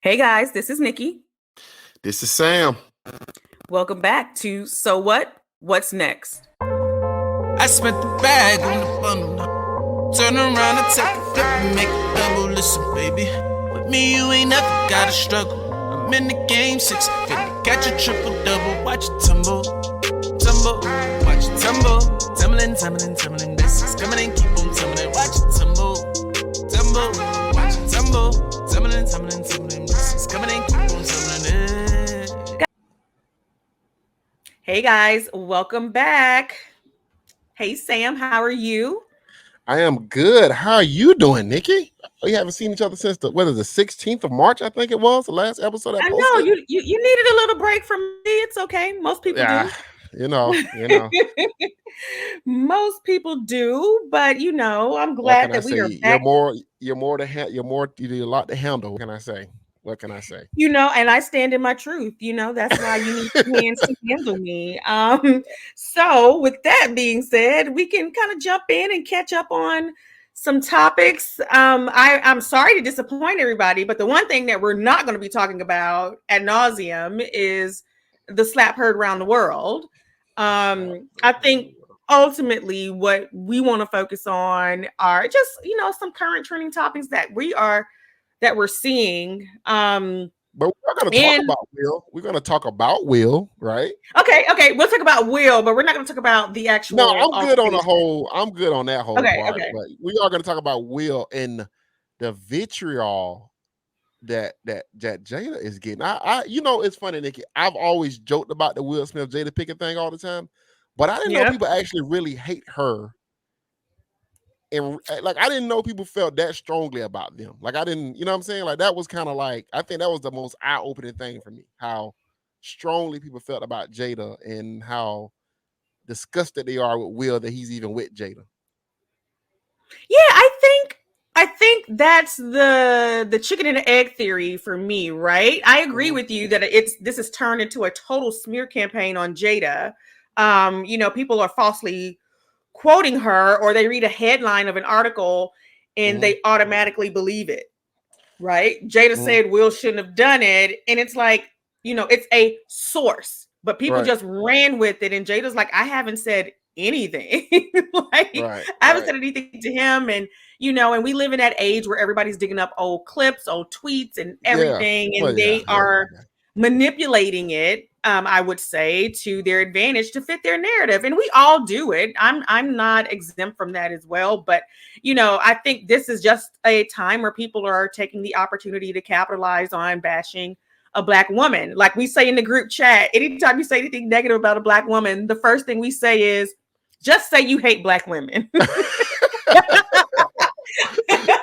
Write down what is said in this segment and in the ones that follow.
Hey guys, this is Nikki. This is Sam. Welcome back to So What? What's Next? I spent the bag on the bundle. Turn around and take a flip and make a double. Listen, baby, with me you ain't never gotta struggle. I'm in the game 650, catch a triple double. Watch it tumble, tumble, watch it tumble. Tumbling, tumbling, tumbling. This is coming and keep on tumbling. Watch it tumble, tumble, watch it tumble. Tumbling, tumbling, tumbling. This is coming and keep on tumbling. Hey guys, welcome back. Hey Sam, how are you? I am good. How are you doing, Nikki? We haven't seen each other since the 16th of March, I think it was, the last episode I I know posted. you needed a little break from me. It's okay. Most people do. You know. Most people do, but I'm What glad can I that we say? are back. You do a lot to handle. What can I say? What can I say? And I stand in my truth. That's why you need two hands to handle me. So with that being said, we can kind of jump in and catch up on some topics. I'm sorry to disappoint everybody, but the one thing that we're not going to be talking about ad nauseum is the slap heard around the world. I think ultimately what we want to focus on are just, some current trending topics that we're seeing. But we're not going to talk about Will. We're going to talk about Will, right? Okay. We'll talk about Will, but we're not going to talk about the actual. No, I'm good on the whole. I'm good on that whole Okay, part. okay. But we are going to talk about Will and the vitriol that Jada is getting. It's funny, Nikki. I've always joked about the Will Smith Jada Pickett thing all the time, but I didn't know people actually really hate her. And I didn't know people felt that strongly about them. I didn't, you know what I'm saying? That was kind of I think that was the most eye-opening thing for me, how strongly people felt about Jada and how disgusted they are with Will that he's even with Jada. Yeah, I think that's the chicken and the egg theory for me, right? I agree with you that this has turned into a total smear campaign on Jada. People are falsely quoting her, or they read a headline of an article and they automatically believe it. Right? Jada said Will shouldn't have done it. And it's like, it's a source, but people just ran with it. And Jada's like, I haven't said anything. I haven't said anything to him. And, and we live in that age where everybody's digging up old clips, old tweets and everything. And they are manipulating it, I would say, to their advantage to fit their narrative. And we all do it. I'm not exempt from that as well. But, I think this is just a time where people are taking the opportunity to capitalize on bashing a Black woman. Like we say in the group chat, anytime you say anything negative about a Black woman, the first thing we say is, just say you hate Black women.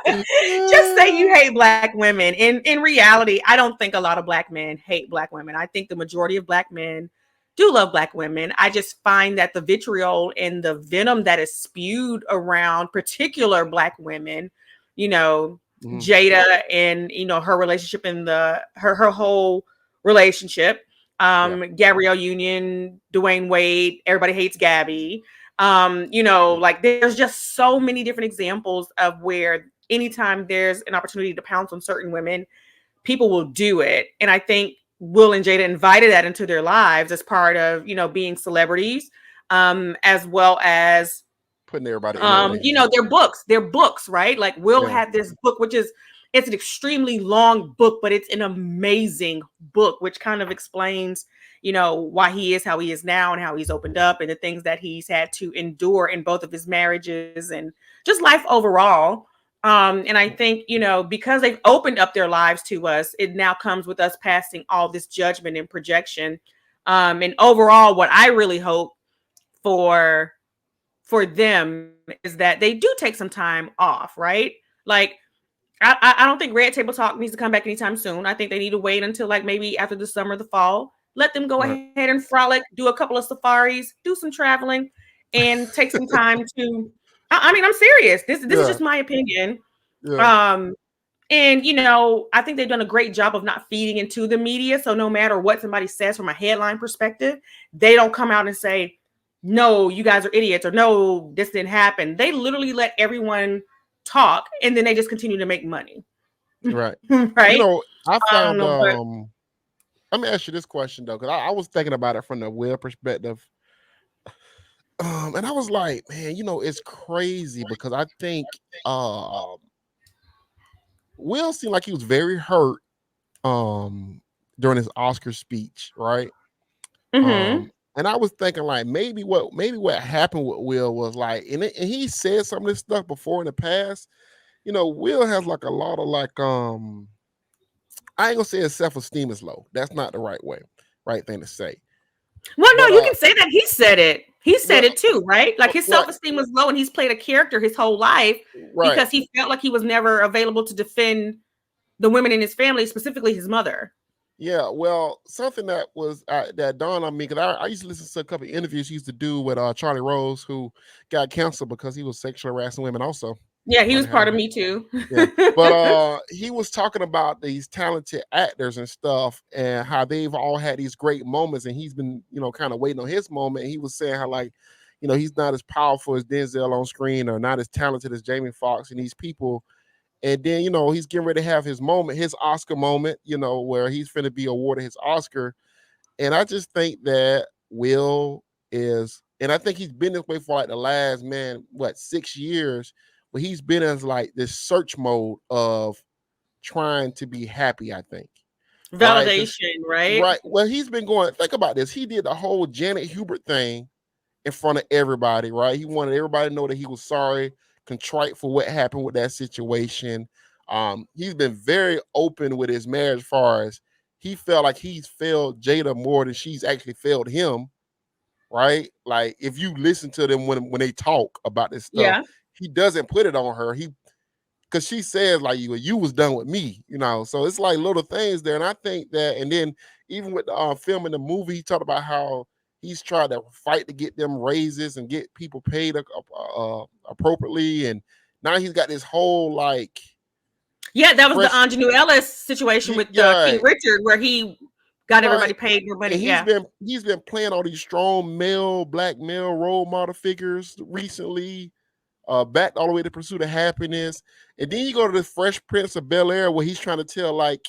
Just say you hate Black women. In reality, I don't think a lot of Black men hate Black women. I think the majority of Black men do love Black women. I just find that the vitriol and the venom that is spewed around particular Black women, Jada and her relationship and her whole relationship, Gabrielle Union, Dwayne Wade, everybody hates Gabby. There's just so many different examples of where anytime there's an opportunity to pounce on certain women, people will do it. And I think Will and Jada invited that into their lives as part of, being celebrities, as well as putting everybody their books, right? Like Will had this book, it's an extremely long book, but it's an amazing book, which kind of explains, why he is how he is now and how he's opened up and the things that he's had to endure in both of his marriages and just life overall. And I think, because they've opened up their lives to us, it now comes with us passing all this judgment and projection. And overall, what I really hope for them is that they do take some time off, right? Like, I don't think Red Table Talk needs to come back anytime soon. I think they need to wait until maybe after the summer, the fall. Let them go ahead and frolic, do a couple of safaris, do some traveling, and take some time to. I mean, I'm serious. This is just my opinion. Yeah. And I think they've done a great job of not feeding into the media. So no matter what somebody says from a headline perspective, they don't come out and say, no, you guys are idiots, or no, this didn't happen. They literally let everyone talk, and then they just continue to make money. Right. right? I I don't found know, but let me ask you this question though, because I was thinking about it from the Will perspective. And I was like, man, it's crazy because I think Will seemed like he was very hurt during his Oscar speech, right? mm-hmm. And I was thinking like maybe what happened with Will was like, and he said some of this stuff before in the past. Will has like a lot of like I ain't gonna say his self-esteem is low. That's not the right thing to say. Well, no, But you can say that he said it. He said well, it too, right? Like his right, self-esteem was low and he's played a character his whole life right. because he felt like he was never available to defend the women in his family, specifically his mother. Yeah, well, something that was that dawned on me because I used to listen to a couple of interviews he used to do with Charlie Rose, who got canceled because he was sexually harassing women. Also, Yeah, he was funny part how, of Me Too. yeah. But he was talking about these talented actors and stuff, and how they've all had these great moments, and he's been kind of waiting on his moment. And he was saying how like he's not as powerful as Denzel on screen, or not as talented as Jamie Foxx, and these people. And then, he's getting ready to have his moment, his Oscar moment, where he's finna be awarded his Oscar. And I just think that Will is, and I think he's been this way for like the last, 6 years, where he's been as like this search mode of trying to be happy, I think. Right? Validation, right? Right. Well, he's been going, think about this. He did the whole Janet Hubert thing in front of everybody, right? He wanted everybody to know that he was sorry, contrite for what happened with that situation. He's been very open with his marriage as far as he felt like he's failed Jada more than she's actually failed him, right? Like if you listen to them when they talk about this stuff, Yeah. he doesn't put it on her. Because she says like you was done with me, so it's like little things there. And I think that, and then even with the filming the movie, he talked about how he's tried to fight to get them raises and get people paid appropriately, and now he's got this whole like Yeah, that was the fresh, Ingenue Ellis situation with yeah, King Richard, where he got everybody right. paid more money. And Yeah. he's been playing all these strong black male role model figures recently, back all the way to Pursuit of Happiness. And then you go to the Fresh Prince of Bel-Air, where he's trying to tell like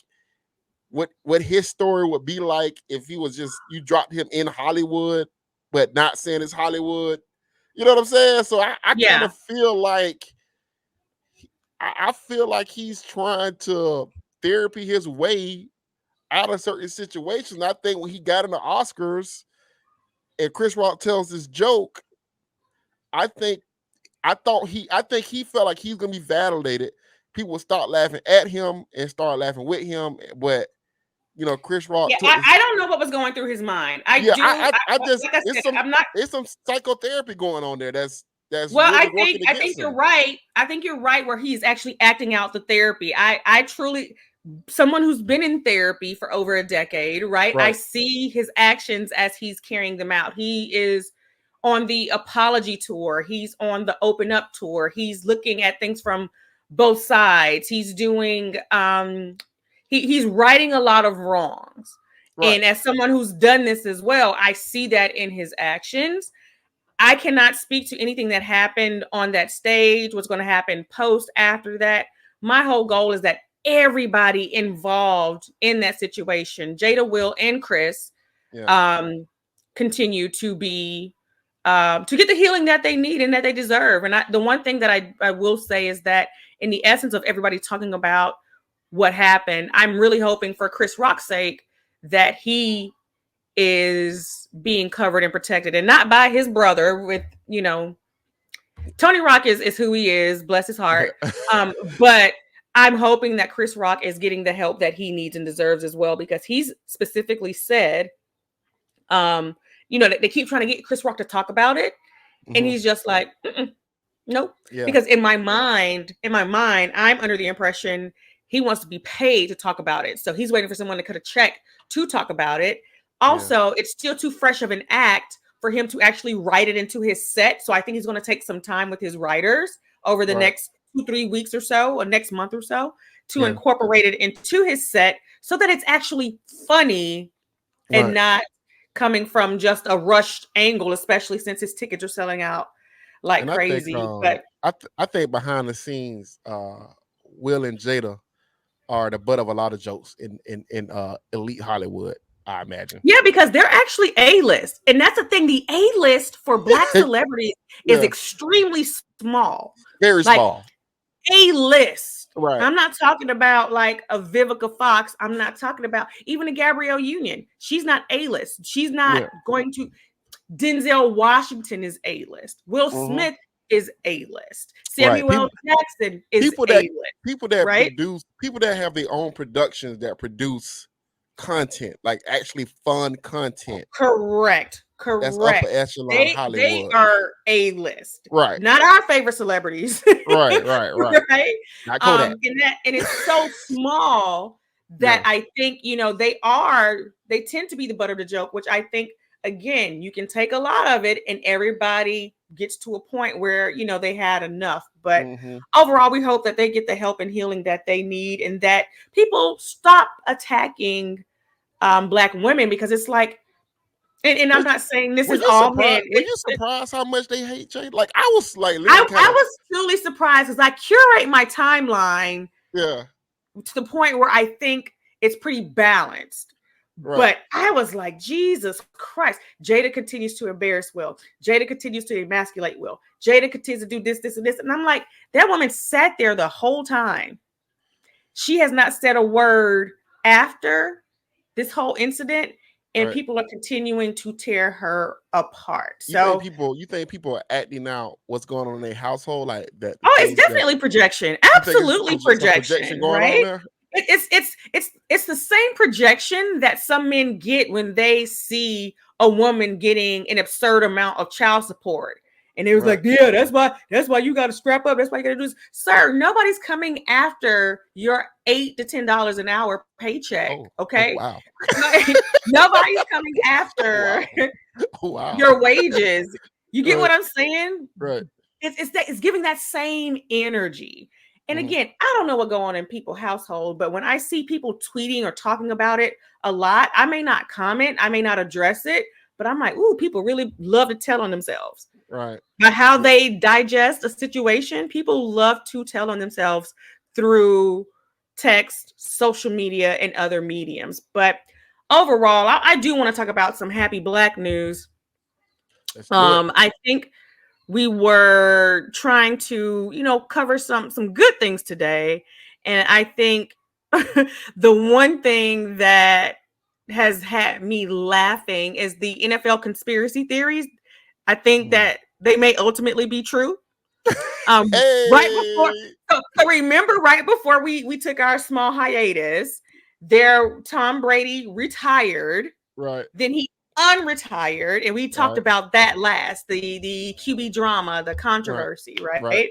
what his story would be like if he was just, you dropped him in Hollywood, but not saying it's Hollywood. You know what I'm saying? So I kind Yeah. of feel like I feel like he's trying to therapy his way out of certain situations. I think when he got in the Oscars and Chris Rock tells this joke, I think he felt like he's gonna be validated. People will start laughing at him and start laughing with him. But Chris Rock Yeah. took this. I don't know what was going through his mind. Yeah, I just, Like I it's said, some I'm not. it's some psychotherapy going on there that's Well, really working I think against you're him. right. I think you're right where he's actually acting out the therapy. I truly, someone who's been in therapy for over a decade, right? I Right. see his actions as he's carrying them out. He is on the apology tour. He's on the open up tour. He's looking at things from both sides. He's doing he's righting a lot of wrongs. Right. And as someone who's done this as well, I see that in his actions. I cannot speak to anything that happened on that stage, what's going to happen post after that. My whole goal is that everybody involved in that situation, Jada, Will, and Chris, Yeah. continue to be to get the healing that they need and that they deserve. And the one thing that I will say is that in the essence of everybody talking about what happened, I'm really hoping for Chris Rock's sake that he is being covered and protected, and not by his brother. With Tony Rock is who he is, bless his heart. But I'm hoping that Chris Rock is getting the help that he needs and deserves as well, because he's specifically said, they keep trying to get Chris Rock to talk about it, and he's just like, nope. Yeah. Because in my mind, I'm under the impression he wants to be paid to talk about it, so he's waiting for someone to cut a check to talk about it. Also, it's still too fresh of an act for him to actually write it into his set. So I think he's going to take some time with his writers over the next 2-3 weeks or so, or next month or so, to incorporate it into his set so that it's actually funny and not coming from just a rushed angle, especially since his tickets are selling out like crazy. I think behind the scenes, Will and Jada are the butt of a lot of jokes in elite Hollywood, I imagine. Yeah, because they're actually A-list. And that's the thing. The A-list for Black celebrities is extremely small. Very like, small. A-list. Right. I'm not talking about like a Vivica Fox. I'm not talking about even a Gabrielle Union. She's not A-list. She's not going to. Denzel Washington is A-list. Will Smith is A-list. Samuel L. Jackson is A-list. People that produce, people that have their own productions that produce content, like actually fun content. Correct. That's upper echelon Hollywood. They are A-list. Right. Not our favorite celebrities. Right. Right. Not Kodak. And it's so small that I think, they tend to be the butt of the joke, which I think, again, you can take a lot of it and everybody gets to a point where, they had enough. But overall, we hope that they get the help and healing that they need and that people stop attacking Black women, because it's like, and I'm not saying this is all men. Were you surprised how much they hate Jada? Like, I was like, I was truly surprised because I curate my timeline to the point where I think it's pretty balanced. Right. But I was like, Jesus Christ. Jada continues to embarrass Will. Jada continues to emasculate Will. Jada continues to do this, this, and this. And I'm like, that woman sat there the whole time. She has not said a word after this whole incident. And people are continuing to tear her apart. So you think people are acting out what's going on in their household like that? Oh, it's definitely projection. Absolutely projection going on there? It's the same projection that some men get when they see a woman getting an absurd amount of child support. And it was like, yeah, that's why you got to scrap up. That's why you got to do this. Sir, nobody's coming after your $8 to $10 an hour paycheck. Okay. Wow. Nobody's coming after your wages. You get what I'm saying? Right. It's giving that same energy. And again, I don't know what goes on in people's household, but when I see people tweeting or talking about it a lot, I may not comment, I may not address it, but I'm like, ooh, people really love to tell on themselves. Right. But how they digest a situation, people love to tell on themselves through text, social media, and other mediums. But overall, I do want to talk about some happy Black news. I think we were trying to, cover some good things today. And I think the one thing that has had me laughing is the NFL conspiracy theories. I think that they may ultimately be true. Right before, so remember, right before we took our small hiatus, Tom Brady retired. Right. Then he unretired, and we talked about that last, the QB drama, the controversy, right?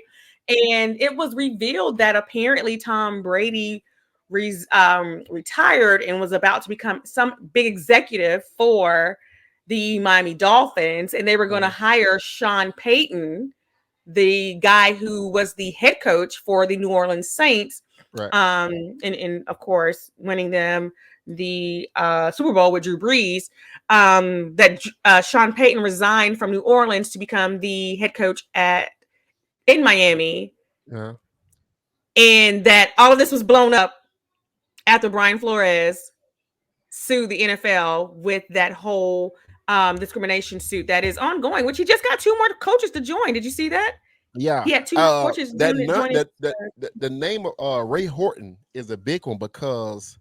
And it was revealed that apparently Tom Brady retired and was about to become some big executive for the Miami Dolphins, and they were going to hire Sean Payton, the guy who was the head coach for the New Orleans Saints, and of course winning them the Super Bowl with Drew Brees. That Sean Payton resigned from New Orleans to become the head coach in Miami, and that all of this was blown up after Brian Flores sued the NFL with that whole discrimination suit that is ongoing, which he just got 2 more coaches to join. Did you see that? Yeah, he had 2 more coaches. The name of Ray Horton is a big one because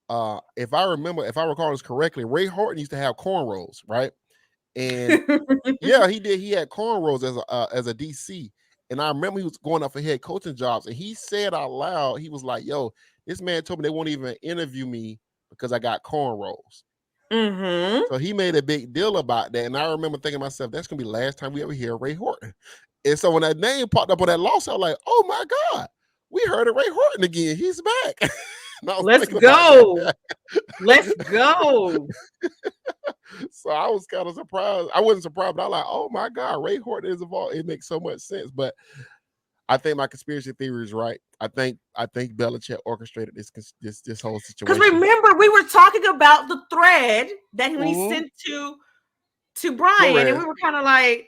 if I recall this correctly, Ray Horton used to have cornrows, right? And yeah, he did. He had cornrows as a DC, and I remember he was going up for head coaching jobs, and he said out loud, he was like, "Yo, this man told me they won't even interview me because I got cornrows." So he made a big deal about that, and I remember thinking to myself, that's gonna be the last time we ever hear Ray Horton. And so when that name popped up on that lawsuit, I was like, "Oh my God, we heard of Ray Horton again. He's back." Let's go. Let's go. So I was kind of surprised. I wasn't surprised, but I was like, "Oh my God, Ray Horton is involved." It makes so much sense. But I think my conspiracy theory is right. I think Belichick orchestrated this whole situation. Because remember, we were talking about the thread that when he sent to Brian, and we were kind of like,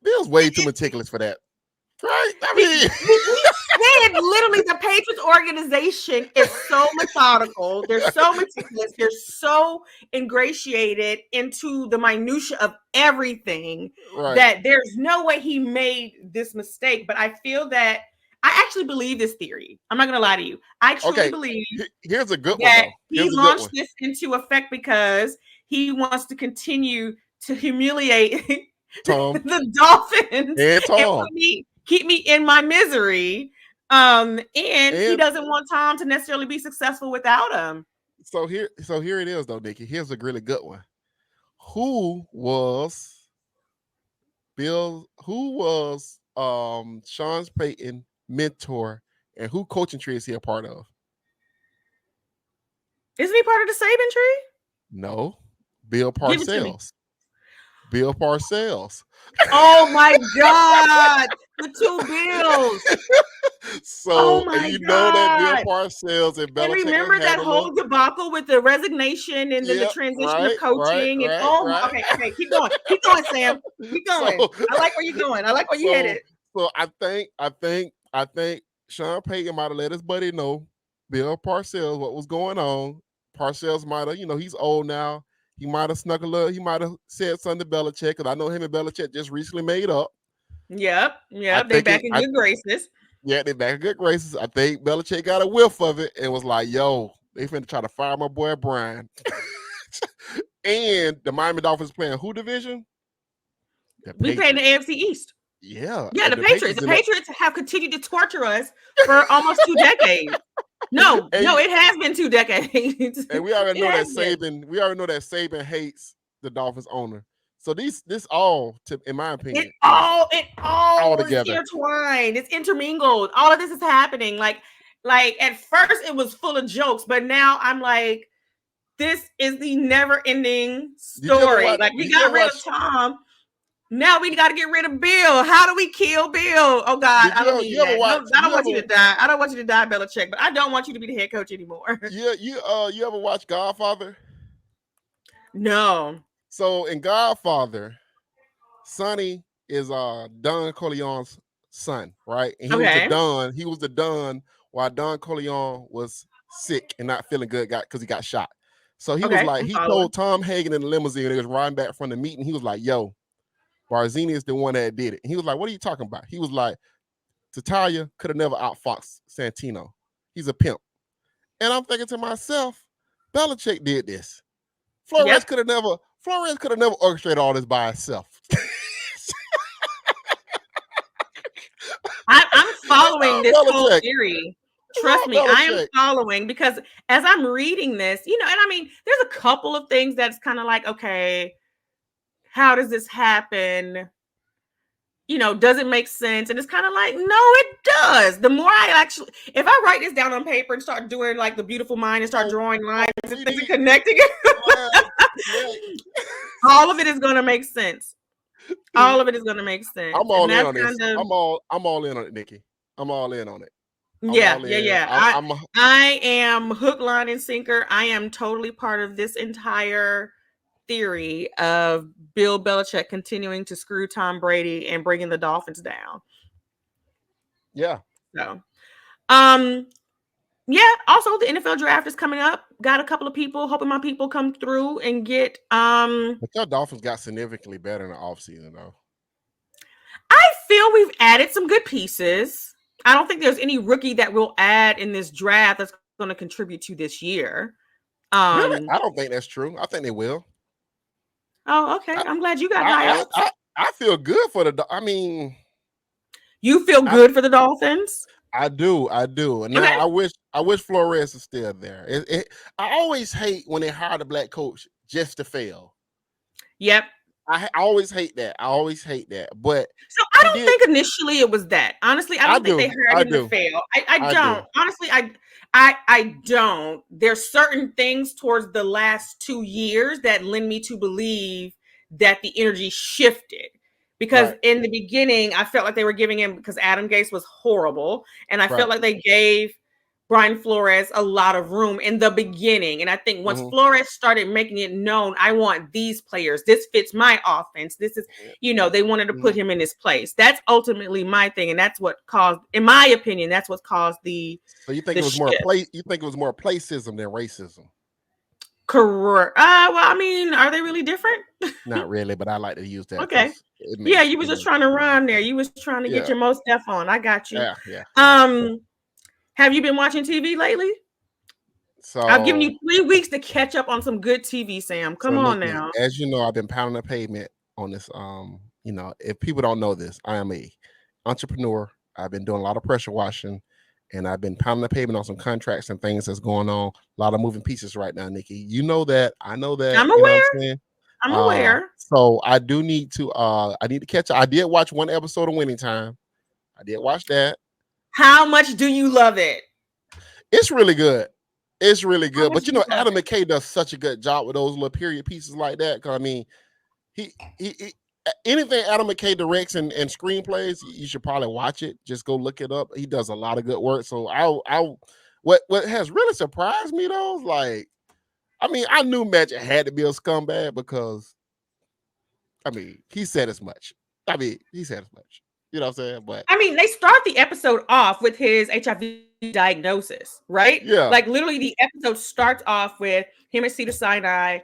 Bill's way too meticulous for that. Right? I mean, literally, the Patriots organization is so methodical. They're so meticulous. They're so ingratiated into the minutia of everything that there's no way he made this mistake. But I feel that I actually believe this theory. I'm not going to lie to you. I truly believe here's a good that one, though. He launched this into effect because he wants to continue to humiliate the Dolphins and Tom. And keep me in my misery. And he doesn't want Tom to necessarily be successful without him. So here it is, though, Nikki. Here's a really good one. Who was Sean Payton's mentor, and who coaching tree is he a part of? Isn't he part of the Saban tree? No, Bill Parcells. Bill Parcells. Oh my God, the two Bills. So you know that Bill Parcells and Belichick. And remember that whole debacle with the resignation and then the transition of coaching. Okay, keep going, Sam, keep going. I like where you're going. I like where you headed. So I think Sean Payton might have let his buddy know, Bill Parcells, what was going on. Parcells might have, he's old now. He might have snuck a little. He might have said something to Belichick, because I know him and Belichick just recently made up. Yep. They back in good graces. Yeah, they back in good graces. I think Belichick got a whiff of it and was like, "Yo, they finna try to fire my boy Brian." And the Miami Dolphins playing who division? We play in the AFC East. Yeah, the Patriots. The Patriots have continued to torture us for almost 2 decades. No, it has been 2 decades. And we already know that Saban. We already know that Saban hates the Dolphins owner. So this all, in my opinion, it all together, is intertwined. It's intermingled. All of this is happening. Like at first it was full of jokes, but now I'm like, this is the never-ending story. We got rid of Tom. Now we got to get rid of Bill. How do we kill Bill? Oh God, I don't want you to die. I don't want you to die, Belichick, but I don't want you to be the head coach anymore. Yeah, you ever watch Godfather? No. So in Godfather, Sonny is Don Corleone's son, right? And he was the Don while Don Corleone was sick and not feeling good, because he got shot. So he was like, he told Tom Hagen in the limousine when they was riding back from the meeting, he was like, "Yo, Barzini is the one that did it." And he was like, "What are you talking about?" He was like, "Tatalia could have never outfoxed Santino. He's a pimp." And I'm thinking to myself, Belichick did this. Flores could have never orchestrated all this by himself. I'm following this whole theory. Trust me, I am following, because as I'm reading this, and I mean, there's a couple of things that's kind of like, okay, how does this happen? Does it make sense? And it's kind of like, no, it does. The more if I write this down on paper and start doing like the beautiful mind and start drawing lines and things and connecting it, all of it is going to make sense. All of it is going to make sense. I'm all in on this. I'm all in on it, Nikki. I'm all in on it. Yeah. I am hook, line, and sinker. I am totally part of this entire theory of Bill Belichick continuing to screw Tom Brady and bringing the Dolphins down. Yeah. So, also the NFL draft is coming up. Got a couple of people, hoping my people come through and get But your Dolphins got significantly better in the offseason, though. I feel we've added some good pieces. I don't think there's any rookie that we'll add in this draft that's going to contribute to this year. Really? I don't think that's true. I think they will. Oh, okay. I'm glad you got high hopes. I feel good for you feel good for the Dolphins? I do. And now I wish Flores is still there. I always hate when they hire the black coach just to fail. Yep. I always hate that. But so I don't think initially it was that. Honestly, I don't think they hired him to fail. I don't. Honestly, I don't. There's certain things towards the last 2 years that lend me to believe that the energy shifted. Because in the beginning, I felt like they were giving him, because Adam Gase was horrible. And I felt like they gave Brian Flores a lot of room in the beginning. And I think once Flores started making it known, I want these players. This fits my offense. This is, they wanted to put him in his place. That's ultimately my thing. And that's what caused, in my opinion, that's what caused the So you think it was shift. more play? You think it was more placism than racism? Correct. Well, I mean, are they really different? Not really, but I like to use that. Okay. Yeah, you was just trying to rhyme there. You was trying to get your most def on. I got you. Yeah. Have you been watching TV lately? So I've given you 3 weeks to catch up on some good TV, Sam. Come on Nikki, now. As you know, I've been pounding the pavement on this. If people don't know this, I am a entrepreneur. I've been doing a lot of pressure washing, and I've been pounding the pavement on some contracts and things that's going on. A lot of moving pieces right now, Nikki. You know that. I know that. I'm aware. You know what I'm saying? I'm aware. So I do need to. I need to catch up. I did watch one episode of Winning Time. I did watch that. How much do you love it? It's really good. It's really good. But Adam McKay does such a good job with those little period pieces like that. Cause I mean, he anything Adam McKay directs and screenplays, you should probably watch it. Just go look it up. He does a lot of good work. So what has really surprised me though is like, I mean, I knew Magic had to be a scumbag because I mean, he said as much. He said as much. You know what I'm saying? But I mean, they start the episode off with his HIV diagnosis, right? Yeah. Like literally the episode starts off with him at Cedars-Sinai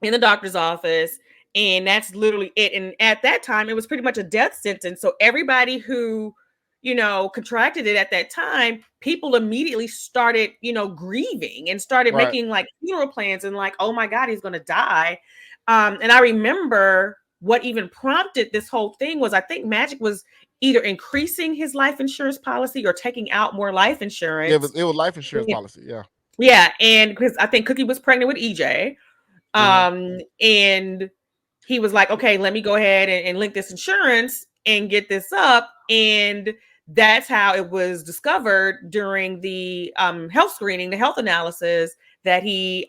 in the doctor's office, and that's literally it. And at that time, it was pretty much a death sentence. So everybody who, contracted it at that time, people immediately started, grieving and started making like funeral plans and like, oh my God, he's going to die. And I remember what even prompted this whole thing was I think Magic was either increasing his life insurance policy or taking out more life insurance. Yeah, it was life insurance policy. Yeah. Yeah. And because I think Cookie was pregnant with EJ. And he was like, okay, let me go ahead and link this insurance and get this up. And that's how it was discovered during the health screening, the health analysis that he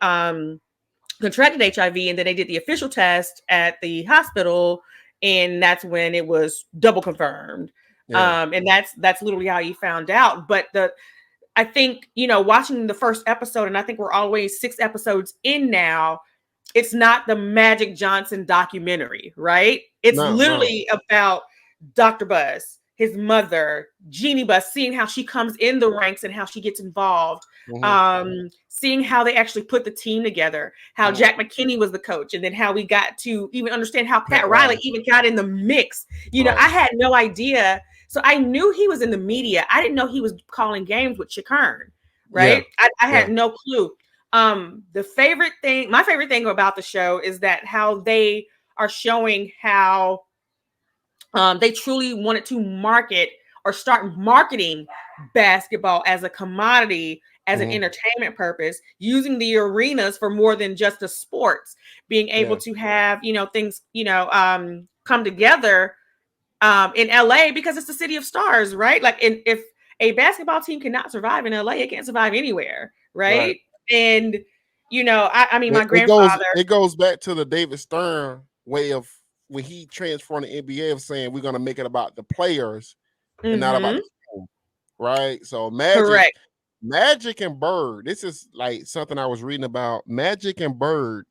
contracted HIV, and then they did the official test at the hospital, and that's when it was double confirmed. Yeah. And that's literally how he found out. But I think, watching the first episode, and I think we're always 6 episodes in now, it's not the Magic Johnson documentary, right? It's literally about Dr. Buzz, his mother, Jeannie Buzz, seeing how she comes in the ranks and how she gets involved. Seeing how they actually put the team together, how Jack McKinney was the coach, and then how we got to even understand how Pat Riley even got in the mix. I had no idea. So I knew he was in the media. I didn't know he was calling games with Chick Hearn, right? Yeah. I had no clue. My favorite thing about the show is that how they are showing how they truly wanted to market or start marketing basketball as a commodity, as an entertainment purpose, using the arenas for more than just the sports, being able to have, things, come together in LA because it's the city of stars, right? Like if a basketball team cannot survive in LA, it can't survive anywhere, right? And, I mean, my grandfather. It goes back to the David Stern way of when he transformed the NBA of saying we're going to make it about the players and not about the team, right? So Magic and Bird. This is like something I was reading about. Magic and Bird.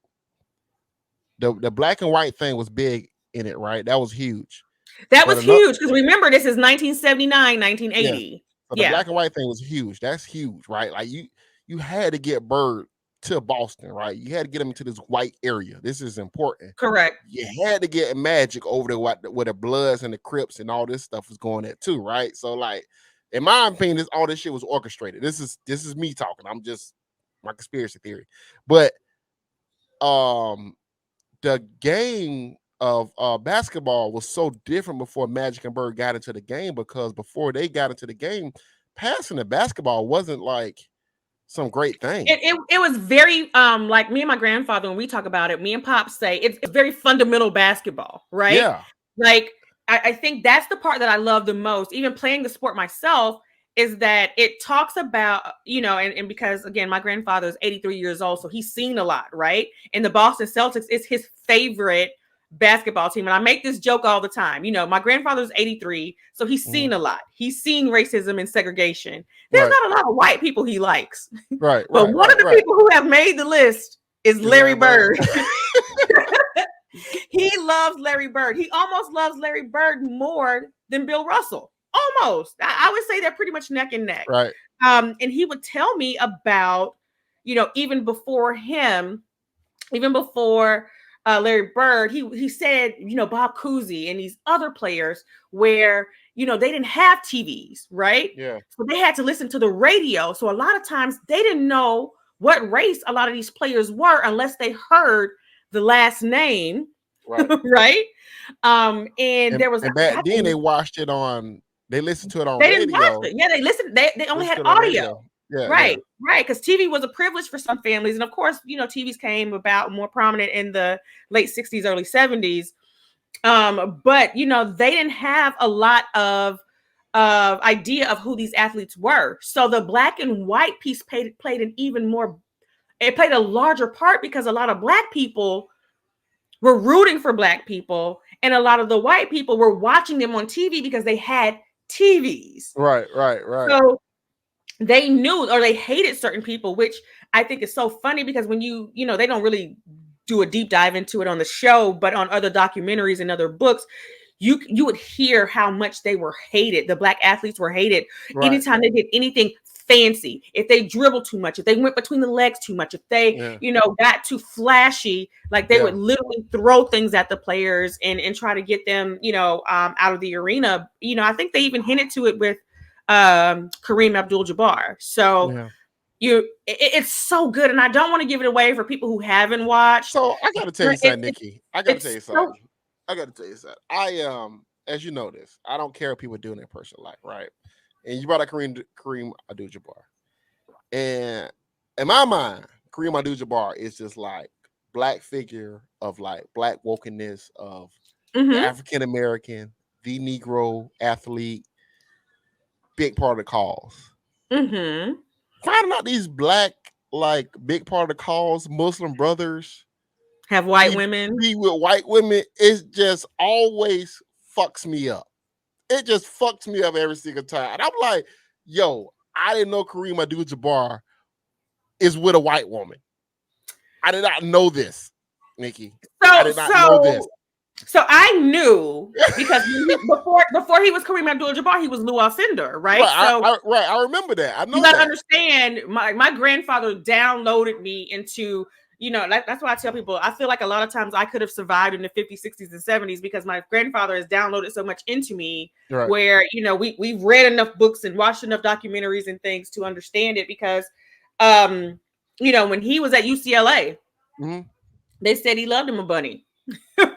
The black and white thing was big in it, right? That was huge. That was huge because remember, this is 1979, 1980. So the black and white thing was huge. That's huge, right? Like you had to get Bird to Boston, right? You had to get him into this white area. This is important. Correct. You had to get Magic over there where the Bloods and the Crips and all this stuff was going at too, right? So like, in my opinion, all this shit was orchestrated. This is me talking. I'm just my conspiracy theory. But the game of basketball was so different before Magic and Bird got into the game, because before they got into the game, passing the basketball wasn't like some great thing. It was very like me and my grandfather, when we talk about it, me and Pop say it's very fundamental basketball, right? Yeah. Like I think that's the part that I love the most, even playing the sport myself, is that it talks about, and because again, my grandfather is 83 years old, so he's seen a lot, right? And the Boston Celtics is his favorite basketball team. And I make this joke all the time. You know, my grandfather's 83, so he's seen a lot. He's seen racism and segregation. There's not a lot of white people he likes. Right. But one of the people who have made the list is Larry Bird. He loves Larry Bird. He almost loves Larry Bird more than Bill Russell. Almost. I would say they're pretty much neck and neck. Right. And he would tell me about, you know, even before Larry Bird, he said, you know, Bob Cousy and these other players where, you know, they didn't have TVs, right? Yeah. So they had to listen to the radio. So a lot of times they didn't know what race a lot of these players were unless they heard the last name, right? Right. And there was back then they watched it on. They listened to it on. They radio. didn't watch it. Yeah, they listened. They only had audio. Yeah, right. Because TV was a privilege for some families, and of course, you know, TVs came about more prominent in the late 60s, early 70s. But you know, they didn't have a lot of idea of who these athletes were. So the black and white piece played an even more. It played a larger part because a lot of black people were rooting for black people, and a lot of the white people were watching them on TV because they had TVs. Right. So they knew or they hated certain people, which I think is so funny because when you know, they don't really do a deep dive into it on the show, but on other documentaries and other books, you would hear how much they were hated. The black athletes were hated anytime they did anything fancy, if they dribbled too much, if they went between the legs too much, if they, you know, got too flashy, like they would literally throw things at the players and try to get them, you know, out of the arena. You know, I think they even hinted to it with Kareem Abdul-Jabbar. So it's so good, and I don't want to give it away for people who haven't watched. So I gotta tell you something, Nikki. I gotta tell you something. I as you know this, I don't care what people do in their personal life, right? And you brought up Kareem Abdul-Jabbar. And in my mind, Kareem Abdul-Jabbar is just like black figure of like black wokeness of the African American, the Negro athlete, big part of the cause. Finding out these black, like big part of the cause, Muslim brothers have white women. Be with white women, it just always fucks me up. It just fucks me up every single time. And I'm like, yo, I didn't know Kareem Abdul-Jabbar is with a white woman. I did not know this, Nikki. I did not know this. So I knew because before he was Kareem Abdul-Jabbar, he was Lou Alcindor, right? I remember that. I know you gotta understand. My grandfather downloaded me into. You know, that's why I tell people, I feel like a lot of times I could have survived in the 50s, 60s, and 70s because my grandfather has downloaded so much into me where, you know, we've read enough books and watched enough documentaries and things to understand it because, you know, when he was at UCLA, they said he loved him a bunny,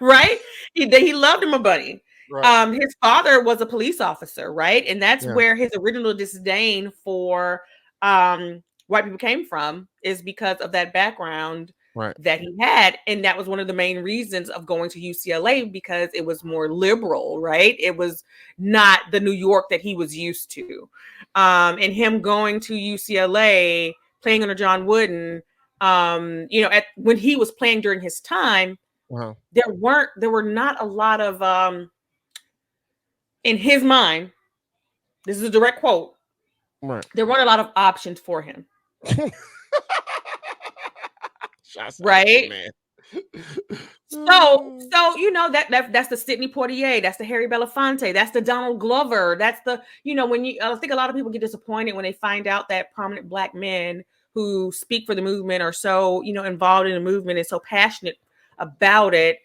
right? He loved him a bunny. Right. His father was a police officer, right? And that's where his original disdain for white people came from is because of that background that he had. And that was one of the main reasons of going to UCLA because it was more liberal, right? It was not the New York that he was used to. And him going to UCLA, playing under John Wooden, you know, when he was playing during his time, there were not a lot of, in his mind, this is a direct quote, there weren't a lot of options for him. Right. So you know that's the Sidney Poitier, that's the Harry Belafonte, that's the Donald Glover, that's the, you know, when I think a lot of people get disappointed when they find out that prominent black men who speak for the movement are so, you know, involved in the movement and so passionate about it,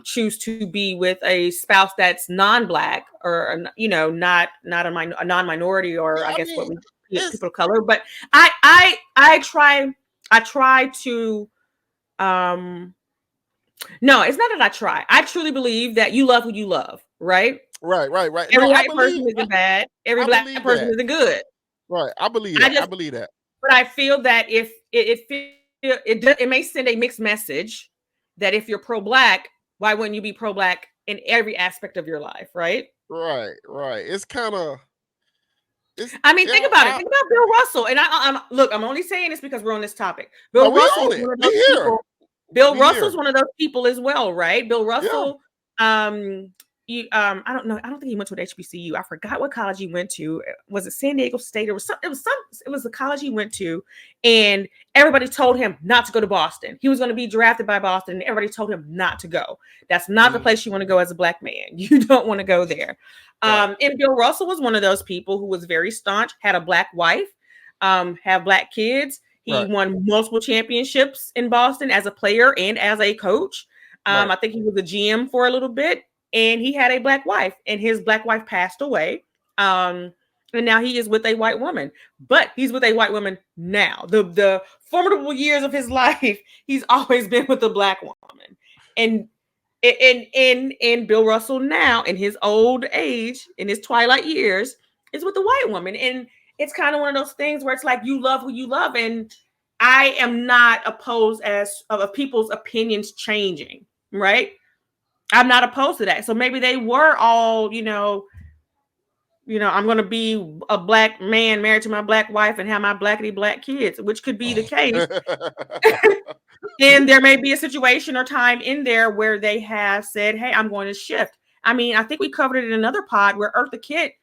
choose to be with a spouse that's non-black or, you know, not a non-minority or I guess what we people of color. But I try to no, it's not that I try. I truly believe that you love who you love, right? Right. Every white person isn't bad. Every black person isn't good. Right. I believe that. I believe that. But I feel that if it may send a mixed message that if you're pro-black, why wouldn't you be pro-black in every aspect of your life, right? Right. It's kind of. I mean, think about it. Think about Bill Russell. And I'm only saying this because we're on this topic. Bill Russell is one of those people. Bill We Russell's here. one of those people as well, right? Bill Yeah. Russell, I don't know. I don't think he went to an HBCU. I forgot what college he went to. Was it San Diego State or was some? It was the college he went to, and everybody told him not to go to Boston. He was going to be drafted by Boston, and everybody told him not to go. That's not the place you want to go as a black man. You don't want to go there. Right. And Bill Russell was one of those people who was very staunch, had a black wife, have black kids. He Right. won multiple championships in Boston as a player and as a coach. Right. I think he was a GM for a little bit, and he had a black wife, and his black wife passed away. And now he is with a white woman, but he's with a white woman now. The formidable years of his life, he's always been with a black woman. And Bill Russell now, in his old age, in his twilight years, is with a white woman. And it's kind of one of those things where it's like you love who you love, and I am not opposed of people's opinions changing, right? I'm not opposed to that. So maybe they were all, I'm going to be a black man married to my black wife and have my blackity black kids, which could be the case. And there may be a situation or time in there where they have said, hey, I'm going to shift. I mean, I think we covered it in another pod where Eartha Kitt,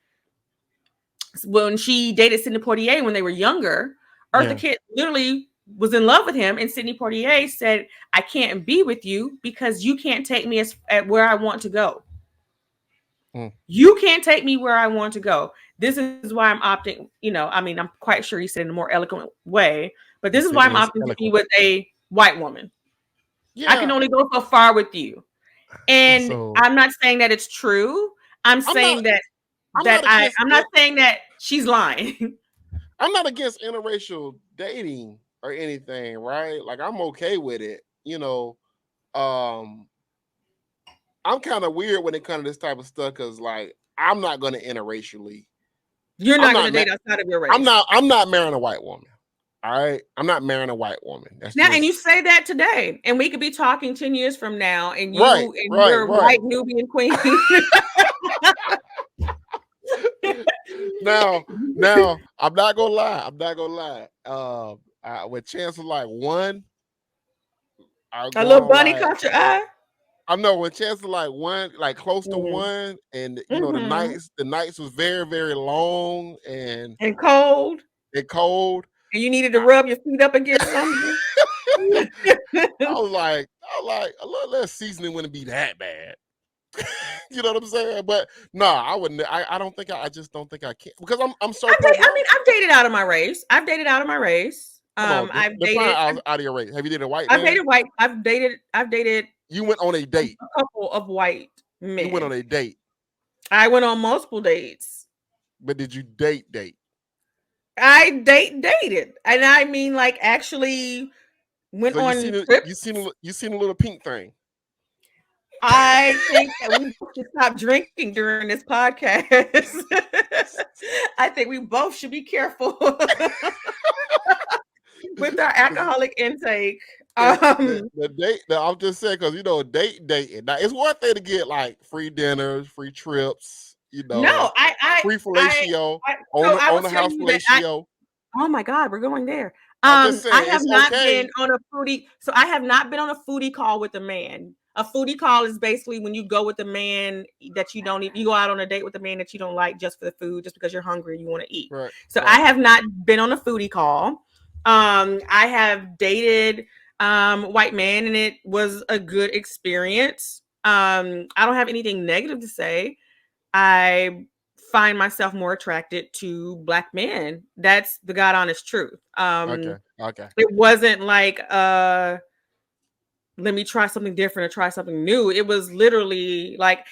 when she dated Sidney Poitier when they were younger, Eartha Kitt literally was in love with him, and Sidney Poitier said, I can't be with you because you can't take me at where I want to go. You can't take me where I want to go. This is why I'm opting, I'm quite sure he said in a more eloquent way, but this is why I'm opting to be with a white woman. Yeah. I can only go so far with you. And I'm not saying that it's true. I'm not saying that she's lying. I'm not against interracial dating or anything, right? Like, I'm okay with it. I'm kind of weird when it comes to this type of stuff because, like, I'm not going to interracially. You're not going to date outside of your race. I'm not marrying a white woman. All right, I'm not marrying a white woman. And you say that today, and we could be talking 10 years from now, and your white Nubian queen. Now, I'm not gonna lie. With chance of like one, a little bunny caught your eye. I know when chance of like one, like close to one, and the nights was very, very long and cold. And you needed to rub your feet up against something. I was like, a little less seasoning wouldn't be that bad. You know what I'm saying? But no, I wouldn't. I don't think I just don't think I can because I'm so. I've dated out of my race. I've dated out of my race. I've dated out of your race. Have you dated a white? I've dated white. I've dated. You went on a date. A couple of white men. You went on a date. I went on multiple dates. But did you date? I dated, and I mean, like, actually went on trips. You seen a little pink thing. I think that we should stop drinking during this podcast. I think we both should be careful with our alcoholic intake. The date. I'm just saying because dating. Now, it's one thing to get like free dinners, free trips. No, free fellatio on the house fellatio. Oh my God, we're going there. I have not been on a foodie. So I have not been on a foodie call with a man. A foodie call is basically when you go with a man that you don't eat. You go out on a date with a man that you don't like just for the food, just because you're hungry and you want to eat. Right. So I have not been on a foodie call. I have dated white men, and it was a good experience. I don't have anything negative to say. I find myself more attracted to black men. That's the God honest truth. Okay. It wasn't like let me try something different or try something new. It was literally like,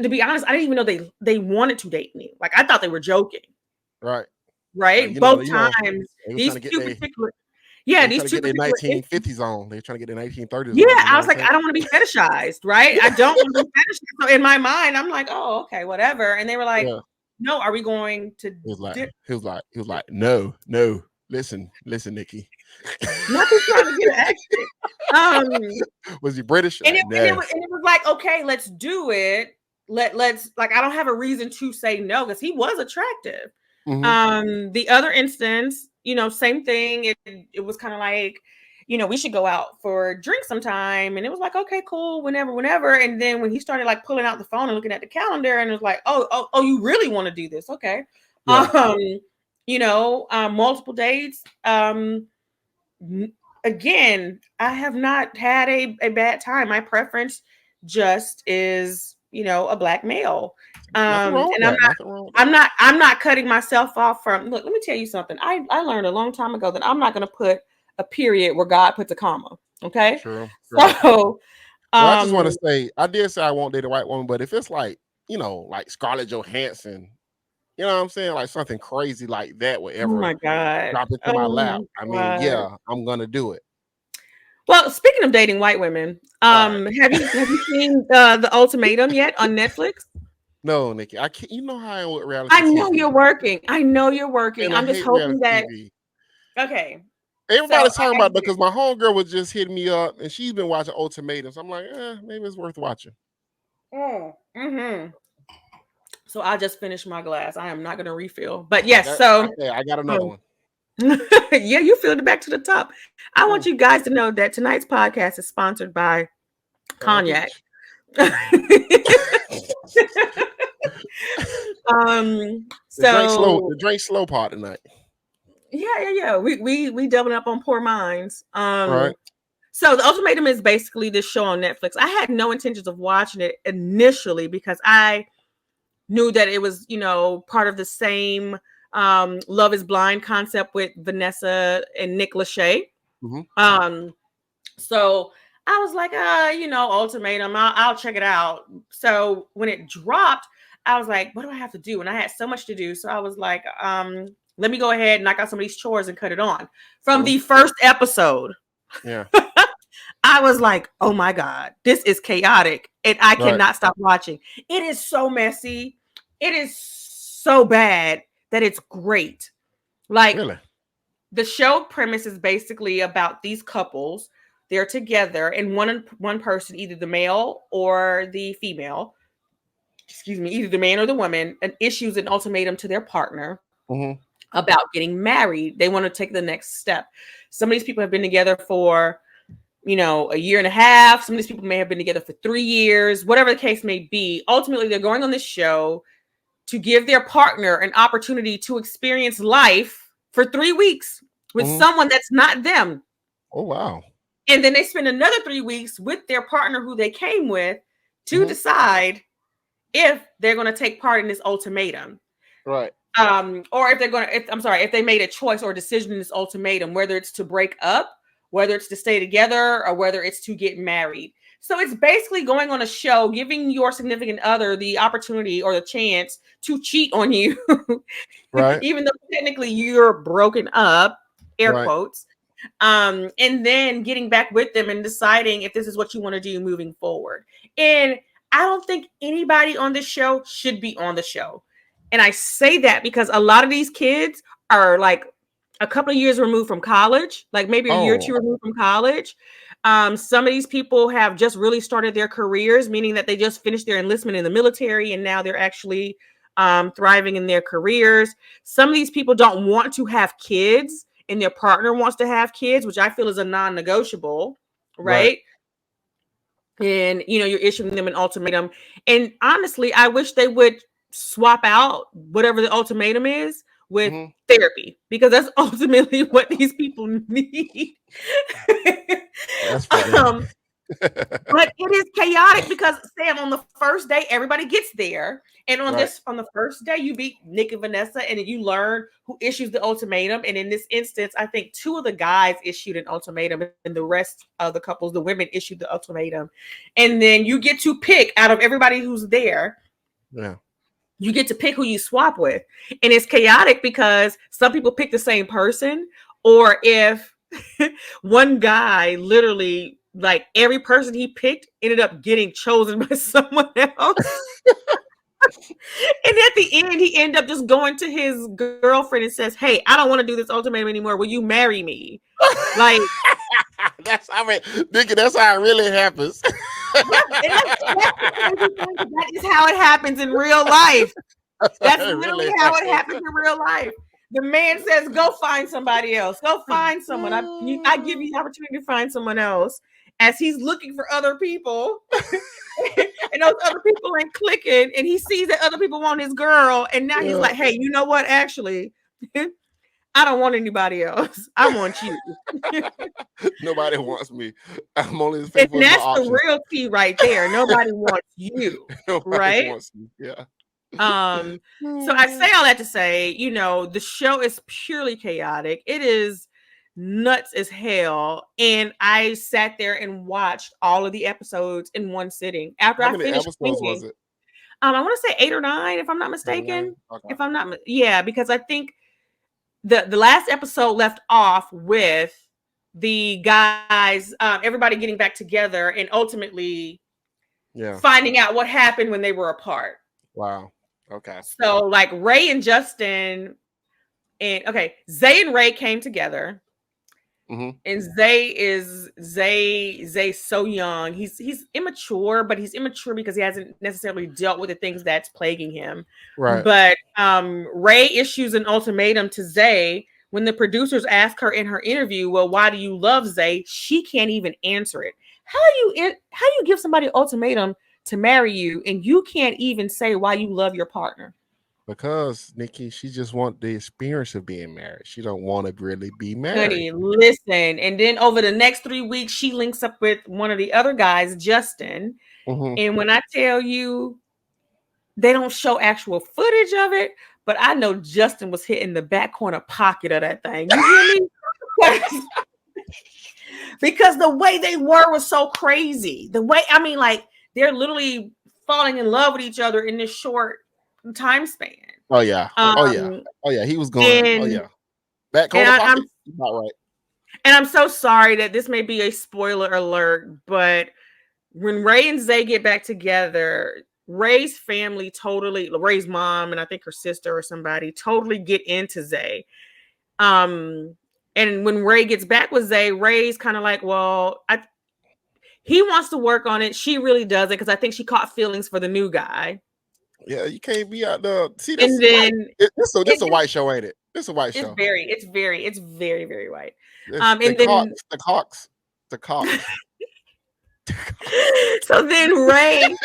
to be honest, I didn't even know they wanted to date me. Like, I thought they were joking. Right. Both times. These two particular. Yeah, these two get their 1950s on. They're trying to get their 1930s. Yeah, I was like, I don't want to be fetishized, right? I don't want to be fetishized. So in my mind, I'm like, oh, okay, whatever. And they were like, no, are we going to? He was like, no. Listen, Nikki. Nothing trying to get action. Was he British? And it was like, okay, let's do it. Let's like, I don't have a reason to say no because he was attractive. Mm-hmm. The other instance, same thing. It was kind of like, we should go out for drinks sometime. And it was like, okay, cool, whenever. And then when he started like pulling out the phone and looking at the calendar, and it was like, oh, you really want to do this? Okay. Yeah. Multiple dates. Again, I have not had a bad time. My preference just is, a black male. Nothing wrong with And that. Nothing wrong with that. I'm not cutting myself off from. Look, let me tell you something. I learned a long time ago that I'm not going to put a period where God puts a comma. Okay. True. So, I just want to say, I did say I won't date a white woman, but if it's like, like Scarlett Johansson, you know what I'm saying, like something crazy like that, would oh my ever God, drop into my lap, I mean, God. yeah, I'm gonna do it. Well, speaking of dating white women, have you seen the Ultimatum yet on Netflix? No, Nikki, I can't. You know how I am with reality I know TV. you're working. And I I'm just hate hoping reality that. TV. Okay. Everybody's So talking about because my homegirl was just hitting me up and she's been watching Ultimatums. I'm like, maybe it's worth watching. So I'll just finish my glass. I am not going to refill. But yes, okay, I got another one. Yeah, you filled it back to the top. I want you guys to know that tonight's podcast is sponsored by cognac. The drink slow part tonight. Yeah. We doubling up on poor minds. Right. So the Ultimatum is basically this show on Netflix. I had no intentions of watching it initially because I knew that it was, part of the same Love is Blind concept with Vanessa and Nick Lachey. So I was like, Ultimatum, I'll check it out. So when it dropped, I was like, what do I have to do? And I had so much to do. So I was like, let me go ahead and knock out some of these chores and cut it on. From the first episode. Yeah. I was like, oh my God, this is chaotic. And I cannot stop watching. It is so messy. It is so bad that it's great. Like, really? The show premise is basically about these couples. They're together, and one person, either the male or the female, either the man or the woman, issues an ultimatum to their partner about getting married. They want to take the next step. Some of these people have been together for, a year and a half. Some of these people may have been together for 3 years, whatever the case may be. Ultimately, they're going on this show to give their partner an opportunity to experience life for 3 weeks with someone that's not them. Oh, wow. And then they spend another 3 weeks with their partner who they came with to decide if they're going to take part in this ultimatum. Right. Or if they made a choice or a decision in this ultimatum, whether it's to break up, whether it's to stay together, or whether it's to get married. So it's basically going on a show, giving your significant other the opportunity or the chance to cheat on you. Right. Even though technically you're broken up, air quotes. And then getting back with them and deciding if this is what you want to do moving forward. And I don't think anybody on this show should be on the show. And I say that because a lot of these kids are like a couple of years removed from college, like maybe a year or two removed from college. Some of these people have just really started their careers, meaning that they just finished their enlistment in the military and now they're actually thriving in their careers. Some of these people don't want to have kids and their partner wants to have kids, which I feel is a non-negotiable, right? And, you're issuing them an ultimatum. And honestly, I wish they would swap out whatever the ultimatum is with therapy, because that's ultimately what these people need. That's funny. But it is chaotic because, Sam, on the first day, everybody gets there. And on the first day, you meet Nick and Vanessa, and you learn who issues the ultimatum. And in this instance, I think 2 of the guys issued an ultimatum, and the rest of the couples, the women, issued the ultimatum. And then you get to pick out of everybody who's there. Yeah. You get to pick who you swap with. And it's chaotic because some people pick the same person, or if one guy literally, like, every person he picked ended up getting chosen by someone else. And at the end, he ended up just going to his girlfriend and says, "Hey, I don't want to do this ultimatum anymore. Will you marry me?" Like, that's how it really happens. That is how it happens in real life. That's literally how it happens in real life. The man says, "Go find somebody else. Go find someone. I give you the opportunity to find someone else." As he's looking for other people, and those other people ain't clicking, and he sees that other people want his girl, and now he's like, "Hey, you know what? Actually, I don't want anybody else. I want you." Nobody wants me. I'm only as And faithful as my that's the options. real key right there. Nobody wants you, Nobody right? wants me. Yeah. So I say all that to say, the show is purely chaotic. It is nuts as hell. And I sat there and watched all of the episodes in one sitting. After How I many finished episodes cleaning, was it? I want to say 8 or 9, if I'm not 8 or 9? mistaken. Okay. If I'm not, yeah, because I think the last episode left off with the guys, everybody getting back together and ultimately finding out what happened when they were apart. Wow. Okay. So like Ray and Justin Zay and Ray came together. Mm-hmm. And Zay's so young. He's immature, but he's immature because he hasn't necessarily dealt with the things that's plaguing him. Right. But Ray issues an ultimatum to Zay when the producers ask her in her interview, "Well, why do you love Zay?" She can't even answer it. How do you give somebody an ultimatum to marry you and you can't even say why you love your partner? Because Nikki, she just want the experience of being married. She don't want to really be married. Honey, listen. And then over the next 3 weeks, she links up with one of the other guys, Justin. Mm-hmm. And when I tell you, they don't show actual footage of it, but I know Justin was hitting the back corner pocket of that thing. You hear me? Because the way they were was so crazy. The way, like, they're literally falling in love with each other in this short time span. Oh yeah. He was going. Back corner pocket. Not right. And I'm so sorry that this may be a spoiler alert, but when Ray and Zay get back together, Ray's family Ray's mom and I think her sister or somebody totally get into Zay. And when Ray gets back with Zay, Ray's kind of like, well, he wants to work on it. She really doesn't, because I think she caught feelings for the new guy. Yeah, you can't be out there. See, this is a white show, ain't it? It's a white show. It's very, very white. The Cox. So then Ray ends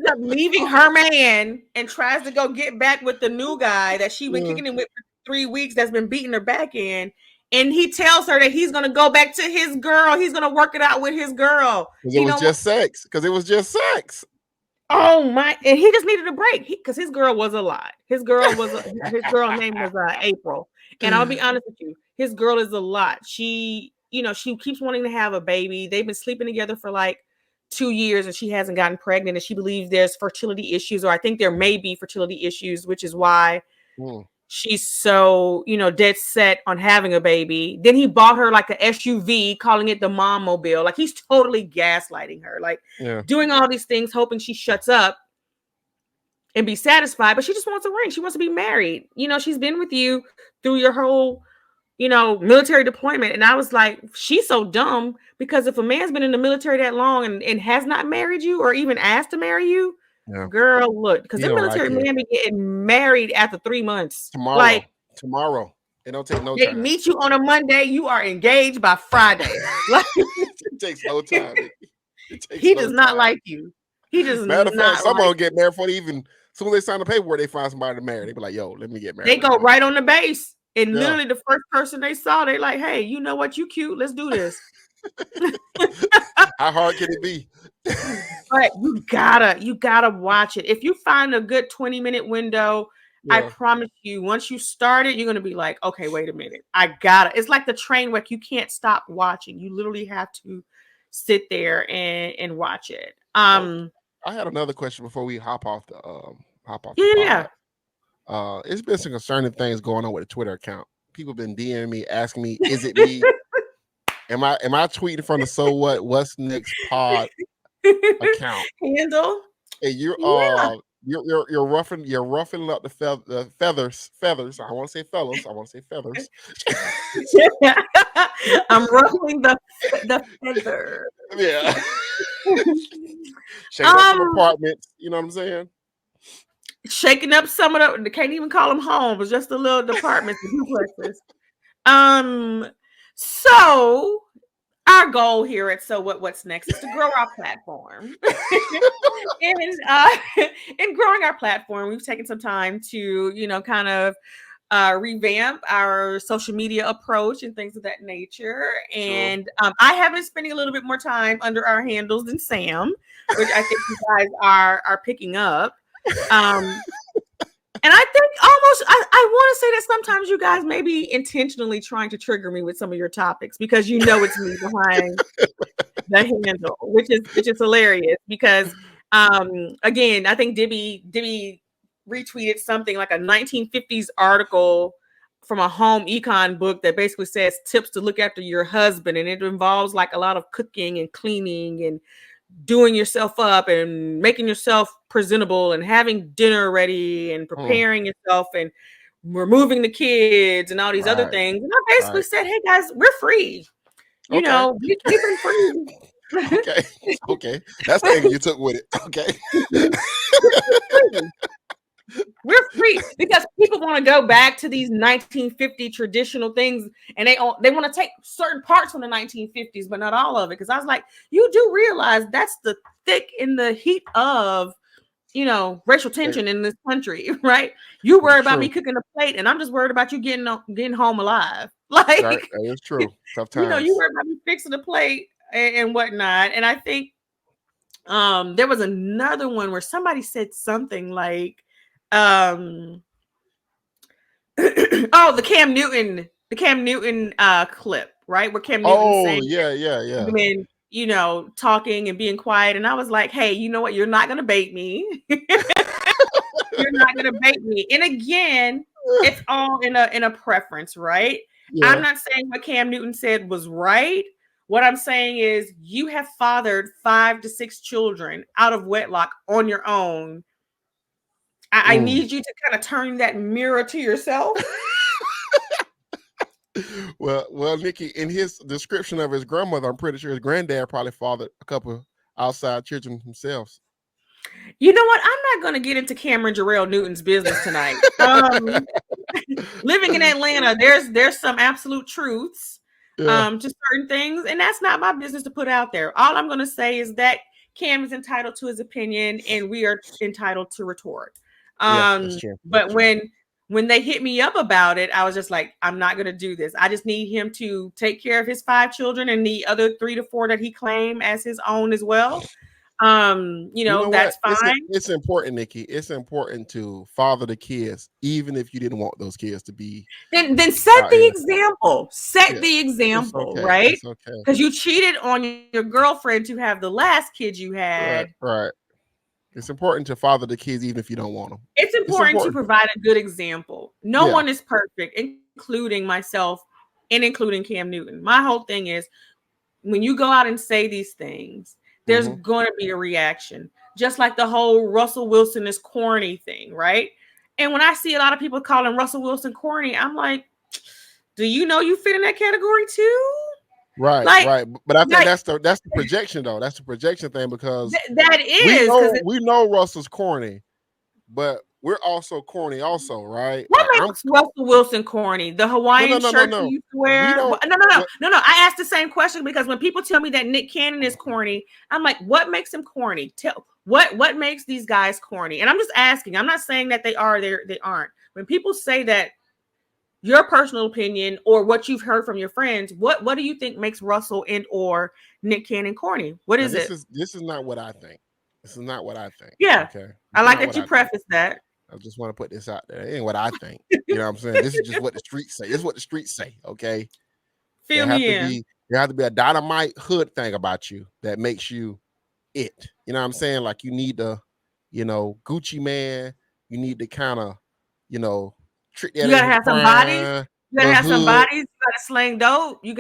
up leaving her man and tries to go get back with the new guy that she's been kicking him with for 3 weeks, that's been beating her back in. And he tells her that he's going to go back to his girl. He's going to work it out with his girl. Because it was just sex. Oh my! And he just needed a break because his girl was a lot. His girl name was April. And I'll be honest with you, his girl is a lot. She keeps wanting to have a baby. They've been sleeping together for like 2 years, and she hasn't gotten pregnant. And she believes there's fertility issues, or I think there may be fertility issues, which is why she's so dead set on having a baby. Then he bought her like a SUV, calling it the mom mobile. Like, he's totally gaslighting her, like doing all these things, hoping she shuts up and be satisfied. But she just wants a ring. She wants to be married. She's been with you through your whole military deployment. And I was like, she's so dumb, because if a man's been in the military that long and has not married you or even asked to marry you, girl, look, because the military men be getting married after 3 months. Tomorrow. It don't take no they time. They meet you on a Monday, you are engaged by Friday. It takes no time. He does not like you. He does not. Matter of fact, some of them get married before they even, as soon as they sign the paperwork, they find somebody to marry. They be like, yo, let me get married. They go right on the base. And literally the first person they saw, they like, hey, you know what? You cute. Let's do this. How hard can it be? But you gotta watch it. If you find a good 20-minute window, I promise you, once you start it, you're gonna be like, okay, wait a minute, it's like the train wreck. You can't stop watching. You literally have to sit there and watch it. I had another question before we hop off the pod. It's been some concerning things going on with the Twitter account. People been DMing me, asking me, is it me? Am I tweeting from the So What's Next pod account handle? And you're ruffling up the feathers. I want to say fellows. I want to say feathers. I'm ruffling the feather. Yeah. Shake up some apartments. You know what I'm saying? shaking up some of the, they can't even call them homes, just the little departments and duplexes. So our goal here at So What's Next is to grow our platform. and in growing our platform, we've taken some time to, kind of revamp our social media approach and things of that nature. And I have been spending a little bit more time under our handles than Sam, which I think you guys are picking up. And I think almost I want to say that sometimes you guys may be intentionally trying to trigger me with some of your topics because it's me behind the handle, which is hilarious because again, I think Dibby retweeted something like a 1950s article from a home econ book that basically says tips to look after your husband, and it involves like a lot of cooking and cleaning and doing yourself up and making yourself presentable and having dinner ready and preparing yourself and removing the kids and all these other things. And I basically said, hey guys, we're free. We've been free. Okay. That's the angle you took with it. Okay. We're free because people want to go back to these 1950 traditional things, and they want to take certain parts from the 1950s, but not all of it. Because I was like, you do realize that's the thick in the heat of, racial tension in this country, right? You worry about me cooking a plate, and I'm just worried about you getting home alive. Like, that is true. Tough times. You worry about me fixing the plate and whatnot. And I think there was another one where somebody said something like, the Cam Newton clip, right? Where Cam Newton saying, yeah. Been, talking and being quiet. And I was like, hey, you know what? You're not gonna bait me. You're not gonna bait me. And again, it's all in a preference, right? Yeah. I'm not saying what Cam Newton said was right. What I'm saying is you have fathered 5 to 6 children out of wedlock on your own. I need you to kind of turn that mirror to yourself. Well, Nikki, in his description of his grandmother, I'm pretty sure his granddad probably fathered a couple outside children themselves. You know what? I'm not going to get into Cameron Jarrell Newton's business tonight. Living in Atlanta, there's some absolute truths to certain things, and that's not my business to put out there. All I'm going to say is that Cam is entitled to his opinion, and we are entitled to retort. But when they hit me up about it, I was just like, I'm not going to do this. I just need him to take care of his 5 children and the other 3 to 4 that he claimed as his own as well. That's fine. It's important, Nikki. It's important to father the kids, even if you didn't want those kids to be. Then set the example. Set the example, right? Because you cheated on your girlfriend to have the last kid you had. Right. It's important to father the kids, even if you don't want them. It's important to provide a good example. No one is perfect, including myself and including Cam Newton. My whole thing is when you go out and say these things, there's going to be a reaction. Just like the whole Russell Wilson is corny thing, right? And when I see a lot of people calling Russell Wilson corny, I'm like, do you know you fit in that category too? Right, right. But I think that's the projection though. That's the projection thing because that is we know Russell's corny, but we're also corny also, right? What makes Russell Wilson corny? The Hawaiian shirt he used to wear? No. I asked the same question because when people tell me that Nick Cannon is corny, I'm like, what makes him corny? What makes these guys corny? And I'm just asking. I'm not saying that they are, they aren't. When people say that, your personal opinion or what you've heard from your friends, what do you think makes Russell and or Nick Cannon corny? What is it? This is not what I think. This is not what I think. Yeah. Okay. I like that you preface that. I just want to put this out there. It ain't what I think. You know what I'm saying? This is just what the streets say. This is what the streets say. Okay. Feel me in. There has to be a dynamite hood thing about you that makes you it. You know what I'm saying? Like you need the, Gucci man. You need to kind of, trick that. You gotta have some bodies. You gotta have some bodies. You gotta slang dope. You ain't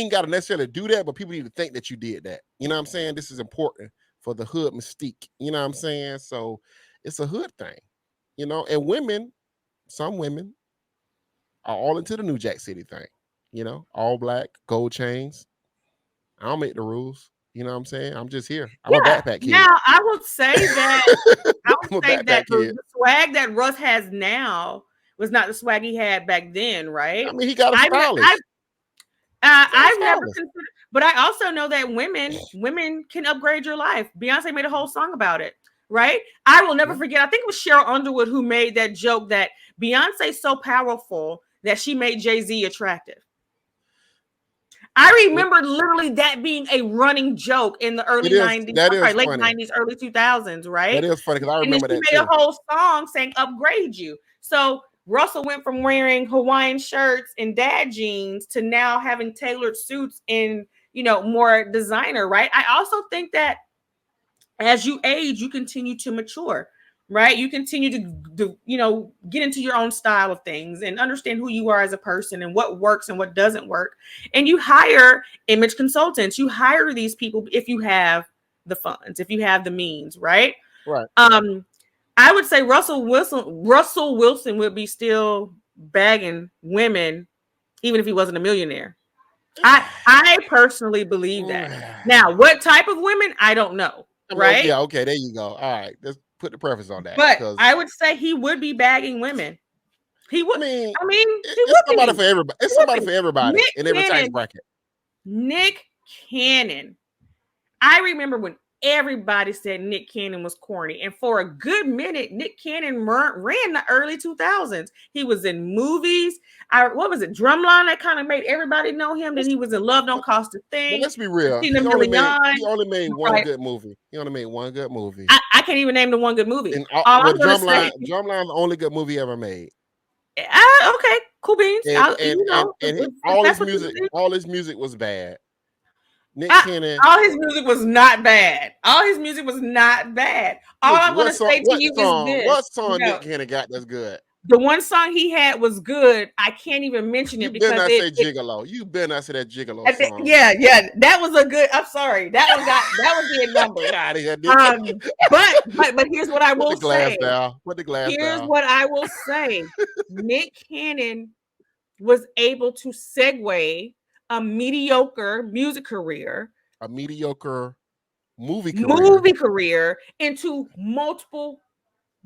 gotta necessarily do that, but people need to think that you did that. You know what I'm saying? This is important for the hood mystique. You know what I'm saying? So it's a hood thing, and women, some women are all into the New Jack City thing, all black, gold chains. I don't make the rules. You know what I'm saying? I'm just here. I'm a backpack kid. Now, I would say that think that the swag that Russ has now was not the swag he had back then, right? I mean, he got a stylist. I've never considered, but I also know that women can upgrade your life. Beyonce made a whole song about it, right? I will never forget. I think it was Cheryl Underwood who made that joke that Beyonce's so powerful that she made Jay-Z attractive. I remember literally that being a running joke in the early 90s, late 90s, early 2000s, right? That is funny because I remember that she made a whole song saying upgrade you. So Russell went from wearing Hawaiian shirts and dad jeans to now having tailored suits and, more designer, right? I also think that as you age, you continue to mature, right? You continue to get into your own style of things and understand who you are as a person and what works and what doesn't work. And you hire image consultants. You hire these people if you have the funds, if you have the means, right? Right. I would say Russell Wilson would be still bagging women even if he wasn't a millionaire. I personally believe that. Now, what type of women? I don't know. Right? Yeah, okay, there you go. All right, let's put the preface on that. But I would say he would be bagging women. He would. It's somebody for everybody. It's somebody for everybody in every tax bracket. Nick Cannon. I remember when everybody said Nick Cannon was corny, and for a good minute, Nick Cannon ran the early 2000s. He was in movies. What was it? Drumline that kind of made everybody know him. Then he was in Love Don't Cost a Thing. Well, let's be real. He only made one good movie. He only made one good movie. I can't even name the one good movie. And Drumline's the only good movie ever made. Okay, cool beans. All his music was bad. Nick Cannon. All his music was not bad. All I'm going to say to you is this. What song Nick Cannon got that's good? The one song he had was good. I can't even mention it because Gigolo. You better not say that Gigolo song. Yeah. That was a good. I'm sorry. That was the number. Get out of here, Nick. But here's what I will say. Put the glass down. Here's what I will say. Nick Cannon was able to segue a mediocre music career, a mediocre movie career into multiple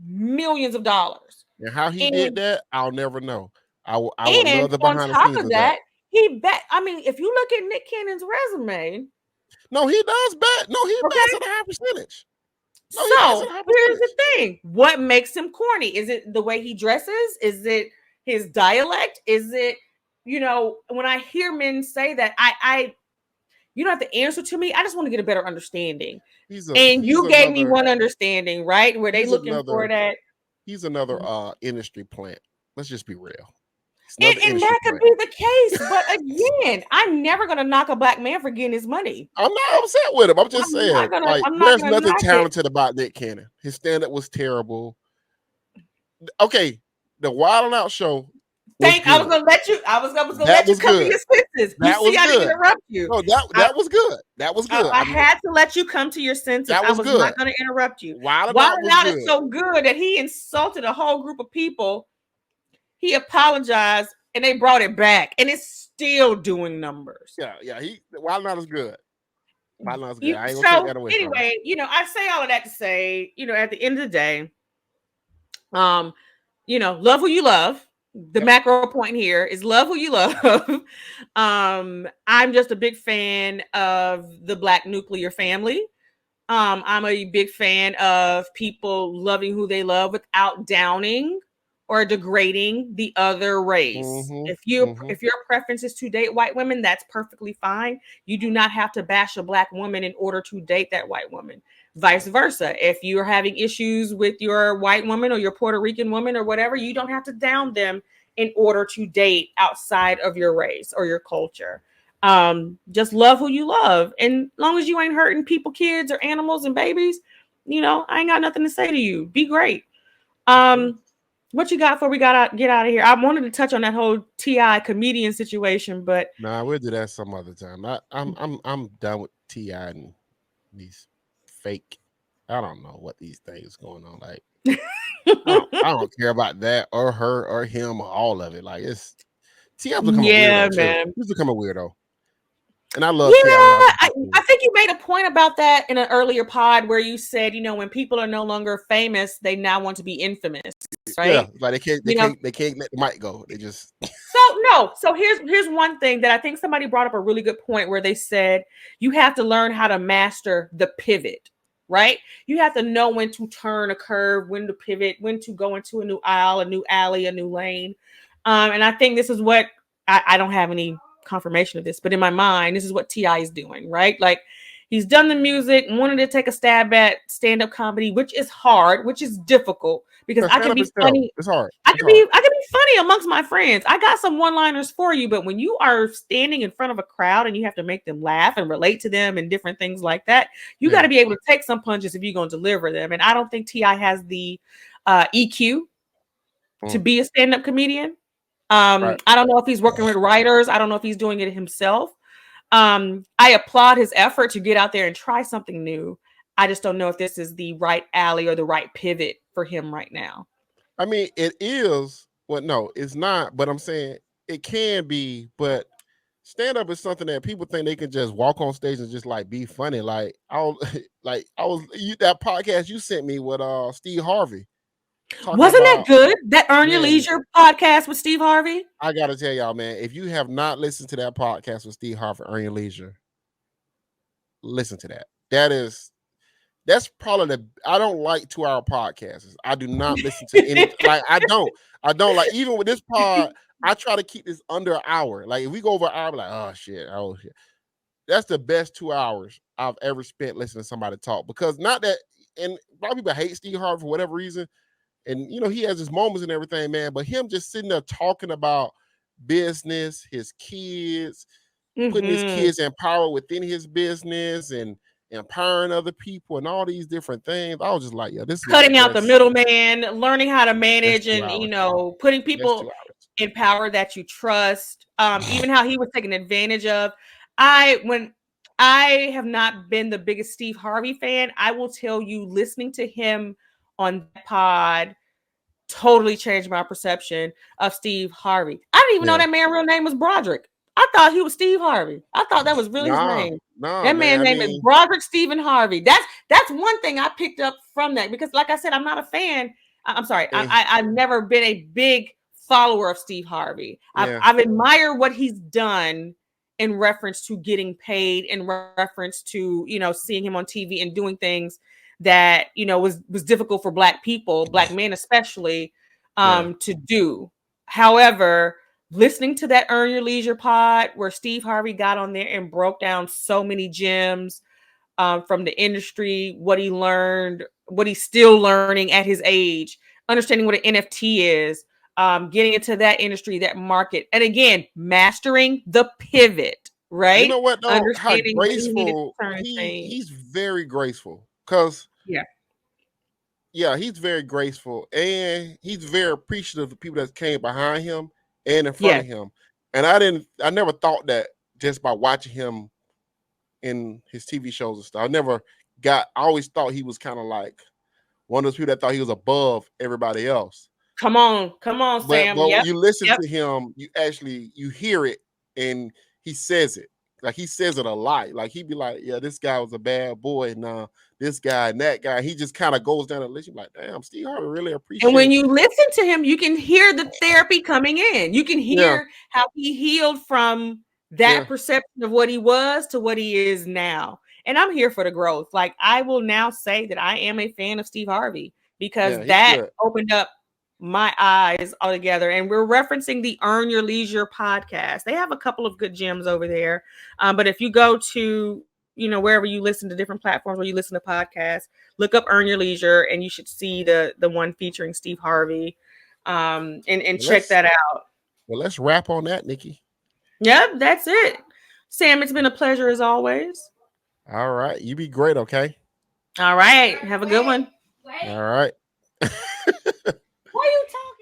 millions of dollars. And how he did that, I'll never know. I would love the behind the scenes of that. If you look at Nick Cannon's resume, no, he does bet. No, he bets at a high percentage. So here's the thing: what makes him corny? Is it the way he dresses? Is it his dialect? Is it when I hear men say that, you don't have to answer to me. I just want to get a better understanding. You gave me one understanding, right? Where they looking for that. He's another industry plant. Let's just be real. And that could be the case. But again, I'm never going to knock a black man for getting his money. I'm not upset with him. I'm just saying. There's nothing talented about Nick Cannon. His stand-up was terrible. Okay, the Wild 'N Out show. I was gonna let you come to your senses. I didn't interrupt you. No, that was good. That was good. I had to let you come to your senses. I was not gonna interrupt you. Wild 'N Out is so good that he insulted a whole group of people. He apologized and they brought it back, and it's still doing numbers. Yeah. Wild 'N Out is good. Wild 'N Out is good. I ain't gonna take that away. Anyway, I say all of that to say, at the end of the day, love who you love. The macro point here is love who you love. I'm just a big fan of the Black nuclear family. I'm a big fan of people loving who they love without downing or degrading the other race. If your preference is to date white women, that's perfectly fine. You do not have to bash a Black woman in order to date that white woman. Vice versa. If you're having issues with your white woman or your Puerto Rican woman or whatever, you don't have to down them in order to date outside of your race or your culture. Just love who you love. And as long as you ain't hurting people, kids or animals and babies, I ain't got nothing to say to you. Be great. What you got before we get out of here? I wanted to touch on that whole T.I. comedian situation, but we'll do that some other time. I'm done with T.I. and these fake. I don't know what these things going on. Like, I don't care about that or her or him or all of it. Like, it's T.I.'s becoming a weirdo. Man. He's becoming a weirdo. And I love Yeah, T.I. when I was a kid. I think you made a point about that in an earlier pod where you said, when people are no longer famous, they now want to be infamous, Yeah, right? like they can't let the mic go. They just So here's one thing that I think somebody brought up a really good point where they said you have to learn how to master the pivot, right? You have to know when to turn a curve, when to pivot, when to go into a new aisle, a new alley, a new lane. And I think this is what I don't have any confirmation of this, but in my mind, this is what T.I. is doing, right? Like he's done the music, wanted to take a stab at stand-up comedy, which is hard, which is difficult because I stand can up be is terrible. funny. It's hard. I It's can be hard. I can be funny amongst my friends. I got some one-liners for you, but when you are standing in front of a crowd and you have to make them laugh and relate to them and different things like that, you got to be able to take some punches if you're going to deliver them. And I don't think T.I. has the EQ to be a stand-up comedian. Right. I don't know if he's working with writers. I don't know if he's doing it himself. I applaud his effort to get out there and try something new. I just don't know if this is the right alley or the right pivot for him right now. I mean, it is. Well, no, it's not. But I'm saying it can be. But stand up is something that people think they can just walk on stage and just like be funny. Like that podcast you sent me with Steve Harvey talking Wasn't that about. good? That Earn Your Man, Leisure podcast with Steve Harvey? I gotta tell y'all, man, if you have not listened to that podcast with Steve Harvey, Earn Your Leisure, listen to that. That's probably I don't like 2-hour podcasts. I do not listen to any like I don't like even with this pod, I try to keep this under an hour. Like if we go over an hour, I'm like, oh shit. That's the best 2 hours I've ever spent listening to somebody talk. Because not that, and a lot of people hate Steve Harvey for whatever reason. And he has his moments and everything, man. But him just sitting there talking about business, his kids, putting his kids in power within his business and empowering other people and all these different things. I was just like, yeah, this is cutting out the middleman, learning how to manage and putting people in power that you trust. Even how he was taken advantage of. When I have not been the biggest Steve Harvey fan, I will tell you listening to him on the pod totally changed my perception of Steve Harvey. I didn't even know that man's real name was Broderick. I thought he was Steve Harvey. I thought that was really his name. That man's name is Broderick Stephen Harvey. That's one thing I picked up from that because, like I said, I'm not a fan. I'm sorry. I've never been a big follower of Steve Harvey. I've admired what he's done in reference to getting paid, in reference to seeing him on TV and doing things that was difficult for Black people, Black men especially, to do. However, listening to that Earn Your Leisure pod where Steve Harvey got on there and broke down so many gems from the industry, what he learned, what he's still learning at his age, understanding what an NFT is, getting into that industry, that market, and again, mastering the pivot, right? You know what, though? Understanding How graceful he's very graceful. Because he's very graceful and he's very appreciative of people that came behind him and in front of him. And I never thought that just by watching him in his TV shows and stuff. I always thought he was kind of like one of those people that thought he was above everybody else. Come on, Sam. But when you listen to him, you hear it and he says it. Like he says it a lot. Like he'd be like, yeah, this guy was a bad boy. Nah, this guy and that guy. He just kind of goes down the list. You're like, damn, Steve Harvey really appreciates. And when you listen to him, you can hear the therapy coming in. You can hear how he healed from that perception of what he was to what he is now. And I'm here for the growth. Like I will now say that I am a fan of Steve Harvey because that opened up my eyes altogether. And we're referencing the Earn Your Leisure podcast. They have a couple of good gems over there. But if you go to, wherever you listen to different platforms where you listen to podcasts, look up Earn Your Leisure and you should see the one featuring Steve Harvey. And check that out. Well, let's wrap on that, Nikki. Yep, that's it. Sam, it's been a pleasure as always. All right. You be great, okay? All right. Have a good one. All right. Why are you talking?